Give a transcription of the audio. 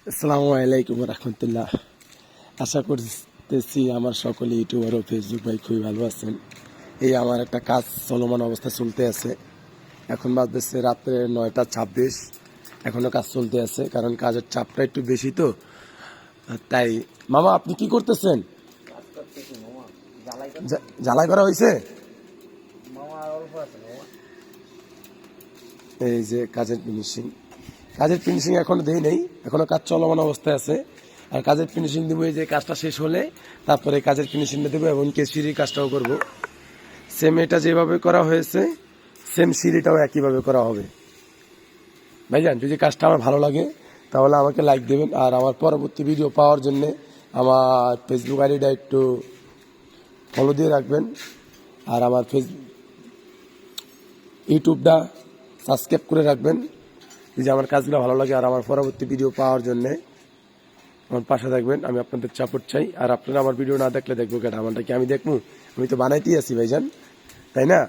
আসসালামু আলাইকুম রহমতুল্লাহ। আশা করতেছি আমার সকলে ইউটিউবার ও ফেসবুক ভাই খুবই ভালো আছেন। এই আমার একটা কাজ চলমান অবস্থা চলতে আছে। এখন বাজতেছে রাত্রে 9:26। এখনো কাজ চলতে আছে, কারণ কাজের চাপটা একটু বেশি তো। তাই মামা, আপনি কি করতেছেন? জ্বালাই করা হয়েছে? এই যে কাজের ফিনিশিং এখনো দেই নেই, এখনো কাজ চলমান অবস্থায় আছে। আর কাজের ফিনিশিং দেবো এই যে কাজটা শেষ হলে, তারপরে কাজের ফিনিশিংটা দেবো এবং সিঁড়ির কাজটাও করবো। সেম এটা যেভাবে করা হয়েছে, সেম সিঁড়িটাও একইভাবে করা হবে। ভাইজান, যদি কাজটা আমার ভালো লাগে তাহলে আমাকে লাইক দেবেন, আর আমার পরবর্তী ভিডিও পাওয়ার জন্যে আমার ফেসবুক আইডিটা একটু ফলো দিয়ে রাখবেন, আর আমার ইউটিউবটা সাবস্ক্রাইব করে রাখবেন যদি আমার কাজগুলো ভালো লাগে। আর আমার পরবর্তী ভিডিও পাওয়ার জন্যে আমার পাশে থাকবেন। আমি আপনাদের সাপোর্ট চাই। আর আপনারা আমার ভিডিও না দেখলে দেখবো কেন? আমারটা কি আমি দেখবো? আমি তো বানাইতেই আছি ভাইজান, তাই না?